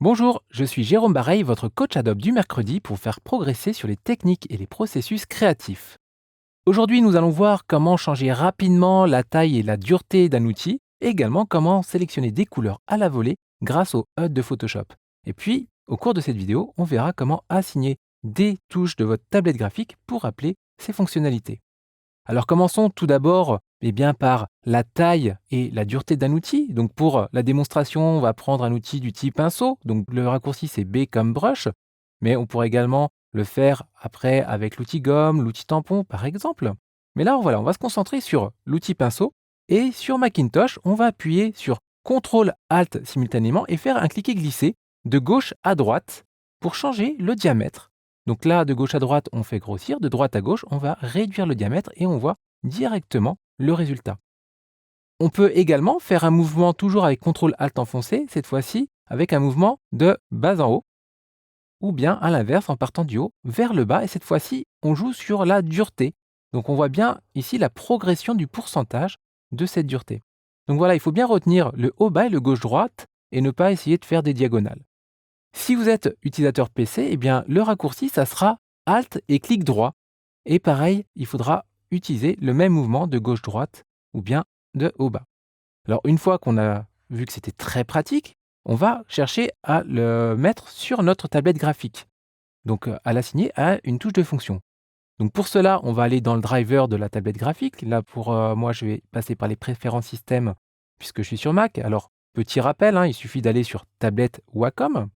Bonjour, je suis Jérôme Bareil, votre coach Adobe du mercredi pour faire progresser sur les techniques et les processus créatifs. Aujourd'hui, nous allons voir comment changer rapidement la taille et la dureté d'un outil et également comment sélectionner des couleurs à la volée grâce au HUD de Photoshop. Et puis, au cours de cette vidéo, on verra comment assigner des touches de votre tablette graphique pour appeler ces fonctionnalités. Alors commençons tout d'abord bien, par la taille et la dureté d'un outil. Donc pour la démonstration, on va prendre un outil du type pinceau. Donc le raccourci c'est B comme brush, mais on pourrait également le faire après avec l'outil gomme, l'outil tampon par exemple. Mais là voilà, on va se concentrer sur l'outil pinceau et sur Macintosh, on va appuyer sur CTRL ALT simultanément et faire un cliquer-glisser de gauche à droite pour changer le diamètre. Donc là, de gauche à droite, on fait grossir, de droite à gauche, on va réduire le diamètre et on voit directement le résultat. On peut également faire un mouvement toujours avec CTRL ALT enfoncé, cette fois-ci avec un mouvement de bas en haut, ou bien à l'inverse en partant du haut vers le bas, et cette fois-ci, on joue sur la dureté. Donc on voit bien ici la progression du pourcentage de cette dureté. Donc voilà, il faut bien retenir le haut-bas et le gauche-droite et ne pas essayer de faire des diagonales. Si vous êtes utilisateur PC, eh bien, le raccourci, ça sera Alt et clic droit. Et pareil, il faudra utiliser le même mouvement de gauche-droite ou bien de haut-bas. Alors, une fois qu'on a vu que c'était très pratique, on va chercher à le mettre sur notre tablette graphique. Donc, à l'assigner à une touche de fonction. Donc, pour cela, on va aller dans le driver de la tablette graphique. Là, pour moi, je vais passer par les préférences système puisque je suis sur Mac. Alors, petit rappel, il suffit d'aller sur tablette Wacom.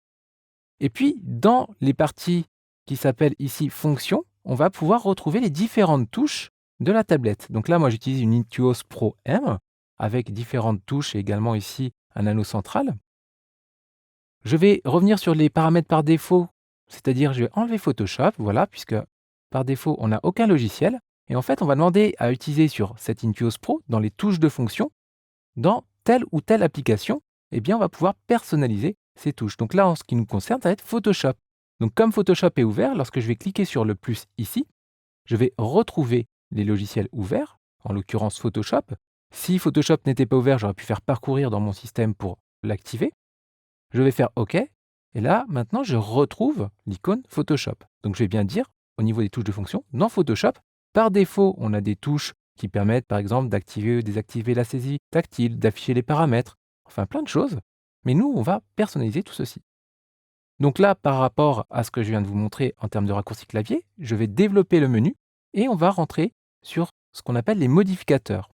Et puis, dans les parties qui s'appellent ici fonctions, on va pouvoir retrouver les différentes touches de la tablette. Donc là, moi, j'utilise une Intuos Pro M avec différentes touches et également ici un anneau central. Je vais revenir sur les paramètres par défaut, c'est-à-dire je vais enlever Photoshop, voilà, puisque par défaut, on n'a aucun logiciel. Et en fait, on va demander à utiliser sur cette Intuos Pro, dans les touches de fonction, dans telle ou telle application, eh bien, on va pouvoir personnaliser ces touches. Donc là, en ce qui nous concerne, ça va être Photoshop. Donc comme Photoshop est ouvert, lorsque je vais cliquer sur le plus ici, je vais retrouver les logiciels ouverts, en l'occurrence Photoshop. Si Photoshop n'était pas ouvert, j'aurais pu faire parcourir dans mon système pour l'activer. Je vais faire OK. Et là, maintenant, je retrouve l'icône Photoshop. Donc je vais bien dire, au niveau des touches de fonction, dans Photoshop, par défaut, on a des touches qui permettent par exemple d'activer ou désactiver la saisie tactile, d'afficher les paramètres, enfin plein de choses. Mais nous, on va personnaliser tout ceci. Donc là, par rapport à ce que je viens de vous montrer en termes de raccourci clavier, je vais développer le menu et on va rentrer sur ce qu'on appelle les modificateurs.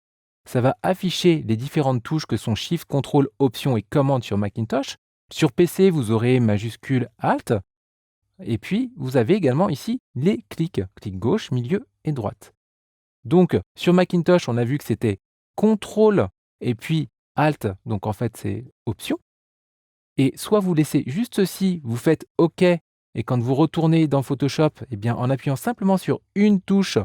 Ça va afficher les différentes touches que sont Shift, Control, Option et Commande sur Macintosh. Sur PC, vous aurez majuscule Alt. Et puis, vous avez également ici les clics, clic gauche, milieu et droite. Donc, sur Macintosh, on a vu que c'était CTRL et puis Alt, donc en fait, c'est Option. Et soit vous laissez juste ceci, vous faites OK, et quand vous retournez dans Photoshop, eh bien, en appuyant simplement sur une touche,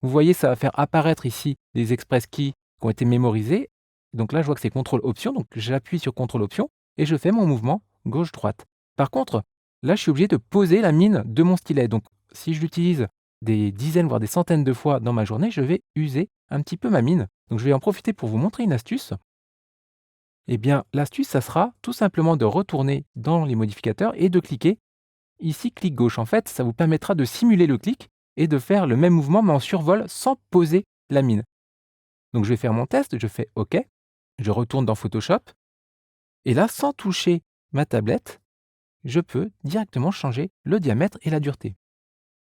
vous voyez, ça va faire apparaître ici les Express Keys qui ont été mémorisés. Donc là, je vois que c'est CTRL Option, donc j'appuie sur CTRL Option et je fais mon mouvement gauche-droite. Par contre, là, je suis obligé de poser la mine de mon stylet. Donc, si je l'utilise des dizaines, voire des centaines de fois dans ma journée, je vais user un petit peu ma mine. Donc, je vais en profiter pour vous montrer une astuce. Eh bien, l'astuce, ça sera tout simplement de retourner dans les modificateurs et de cliquer ici, clic gauche. En fait, ça vous permettra de simuler le clic et de faire le même mouvement, mais en survol sans poser la mine. Donc, je vais faire mon test, je fais OK, je retourne dans Photoshop, et là, sans toucher ma tablette, je peux directement changer le diamètre et la dureté.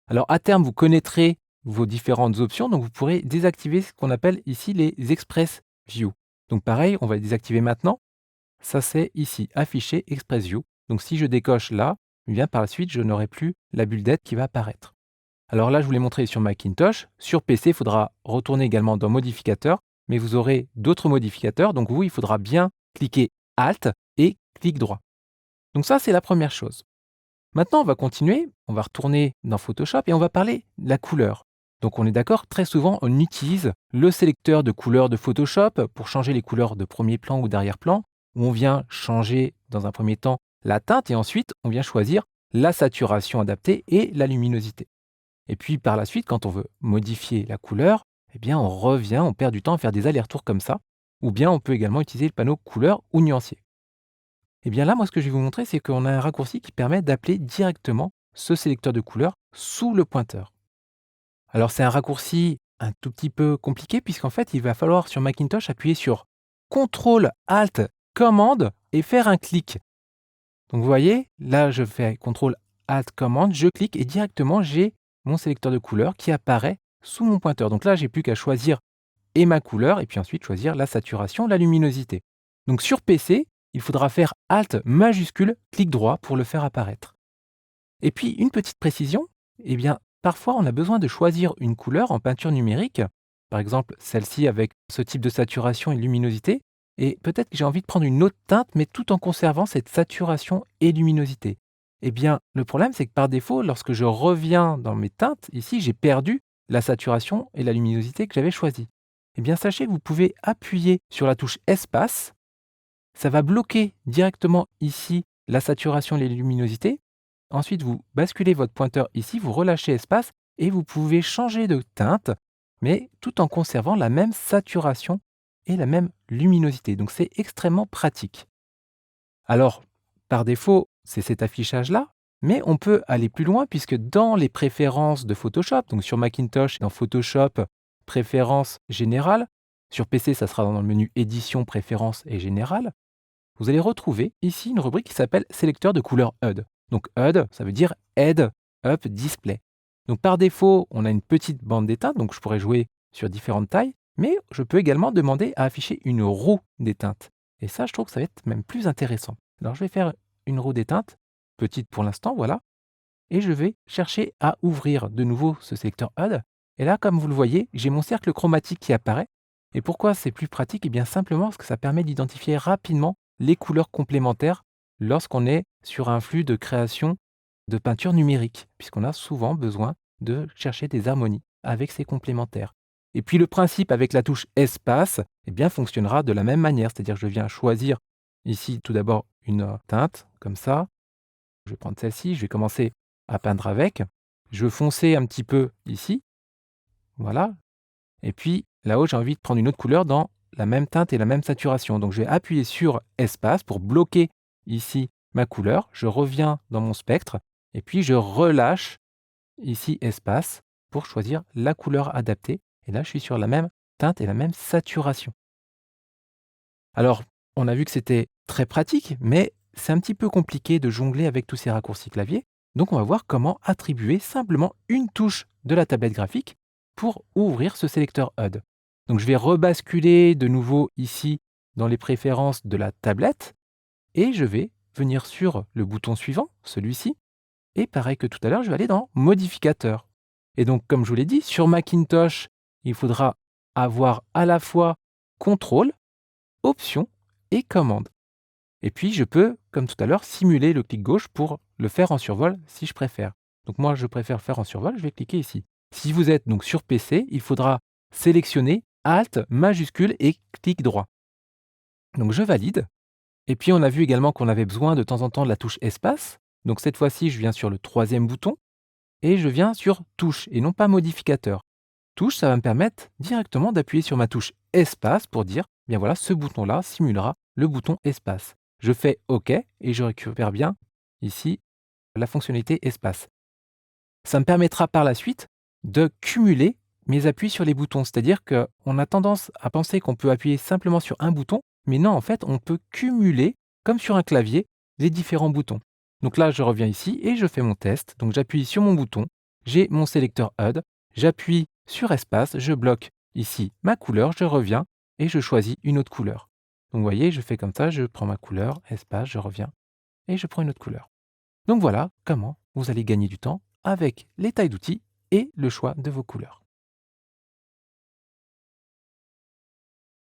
Alors, à terme, vous connaîtrez vos différentes options, donc vous pourrez désactiver ce qu'on appelle ici les Express View. Donc pareil, on va les désactiver maintenant. Ça, c'est ici, afficher Express View. Donc si je décoche là, eh bien par la suite, je n'aurai plus la bulle d'aide qui va apparaître. Alors là, je vous l'ai montré sur Macintosh. Sur PC, il faudra retourner également dans Modificateurs, mais vous aurez d'autres modificateurs. Donc vous, il faudra bien cliquer Alt et clic droit. Donc ça, c'est la première chose. Maintenant, on va continuer. On va retourner dans Photoshop et on va parler de la couleur. Donc on est d'accord, très souvent, on utilise le sélecteur de couleurs de Photoshop pour changer les couleurs de premier plan ou d'arrière-plan, où on vient changer dans un premier temps la teinte et ensuite on vient choisir la saturation adaptée et la luminosité. Et puis par la suite, quand on veut modifier la couleur, eh bien on revient, on perd du temps à faire des allers-retours comme ça, ou bien on peut également utiliser le panneau couleur ou nuancier. Et bien là, moi, ce que je vais vous montrer, c'est qu'on a un raccourci qui permet d'appeler directement ce sélecteur de couleurs sous le pointeur. Alors c'est un raccourci un tout petit peu compliqué puisqu'en fait, il va falloir sur Macintosh appuyer sur CTRL ALT commande et faire un clic. Donc vous voyez, là je fais CTRL ALT commande, je clique et directement j'ai mon sélecteur de couleurs qui apparaît sous mon pointeur. Donc là, j'ai plus qu'à choisir et ma couleur et puis ensuite choisir la saturation, la luminosité. Donc sur PC, il faudra faire Alt majuscule, clic droit pour le faire apparaître. Et puis une petite précision, eh bien parfois on a besoin de choisir une couleur en peinture numérique, par exemple celle-ci avec ce type de saturation et luminosité, et peut-être que j'ai envie de prendre une autre teinte mais tout en conservant cette saturation et luminosité. Eh bien le problème c'est que par défaut, lorsque je reviens dans mes teintes, ici j'ai perdu la saturation et la luminosité que j'avais choisie. Eh bien sachez que vous pouvez appuyer sur la touche espace, ça va bloquer directement ici la saturation et les luminosités. Ensuite, vous basculez votre pointeur ici, vous relâchez espace et vous pouvez changer de teinte, mais tout en conservant la même saturation et la même luminosité. Donc c'est extrêmement pratique. Alors, par défaut, c'est cet affichage-là, mais on peut aller plus loin puisque dans les préférences de Photoshop, donc sur Macintosh, dans Photoshop, préférences générales, sur PC, ça sera dans le menu édition, préférences et générales, vous allez retrouver ici une rubrique qui s'appelle sélecteur de couleur HUD. Donc HUD, ça veut dire Head Up Display. Donc par défaut, on a une petite bande d'éteinte, donc je pourrais jouer sur différentes tailles, mais je peux également demander à afficher une roue d'éteinte. Et ça, je trouve que ça va être même plus intéressant. Alors je vais faire une roue d'éteinte, petite pour l'instant, voilà, et je vais chercher à ouvrir de nouveau ce sélecteur HUD. Et là, comme vous le voyez, j'ai mon cercle chromatique qui apparaît. Et pourquoi c'est plus pratique? Eh bien simplement parce que ça permet d'identifier rapidement les couleurs complémentaires lorsqu'on est sur un flux de création de peinture numérique, puisqu'on a souvent besoin de chercher des harmonies avec ces complémentaires. Et puis le principe avec la touche espace eh bien, fonctionnera de la même manière, c'est-à-dire que je viens choisir ici tout d'abord une teinte, comme ça. Je vais prendre celle-ci, je vais commencer à peindre avec. Je veux foncer un petit peu ici, voilà. Et puis là-haut, j'ai envie de prendre une autre couleur dans la même teinte et la même saturation. Donc je vais appuyer sur espace pour bloquer ici ma couleur. Je reviens dans mon spectre et puis je relâche ici espace pour choisir la couleur adaptée. Et là, je suis sur la même teinte et la même saturation. Alors, on a vu que c'était très pratique, mais c'est un petit peu compliqué de jongler avec tous ces raccourcis clavier. Donc on va voir comment attribuer simplement une touche de la tablette graphique pour ouvrir ce sélecteur HUD. Donc je vais rebasculer de nouveau ici dans les préférences de la tablette et je vais venir sur le bouton suivant, celui-ci. Et pareil que tout à l'heure, je vais aller dans modificateur. Et donc comme je vous l'ai dit, sur Macintosh, il faudra avoir à la fois contrôle, option et commande. Et puis je peux, comme tout à l'heure, simuler le clic gauche pour le faire en survol si je préfère. Donc moi je préfère le faire en survol, je vais cliquer ici. Si vous êtes donc sur PC, il faudra sélectionner Alt majuscule et clic droit. Donc je valide. Et puis on a vu également qu'on avait besoin de temps en temps de la touche espace. Donc cette fois-ci, je viens sur le troisième bouton et je viens sur touche et non pas modificateur. Touche, ça va me permettre directement d'appuyer sur ma touche espace pour dire, bien voilà, ce bouton-là simulera le bouton espace. Je fais OK et je récupère bien ici la fonctionnalité espace. Ça me permettra par la suite de cumuler mes appuis sur les boutons. C'est-à-dire qu'on a tendance à penser qu'on peut appuyer simplement sur un bouton, mais non, en fait, on peut cumuler, comme sur un clavier, les différents boutons. Donc là, je reviens ici et je fais mon test. Donc j'appuie sur mon bouton, j'ai mon sélecteur HUD, j'appuie sur espace, je bloque ici ma couleur, je reviens et je choisis une autre couleur. Donc vous voyez, je fais comme ça, je prends ma couleur, espace, je reviens et je prends une autre couleur. Donc voilà comment vous allez gagner du temps avec les tailles d'outils et le choix de vos couleurs.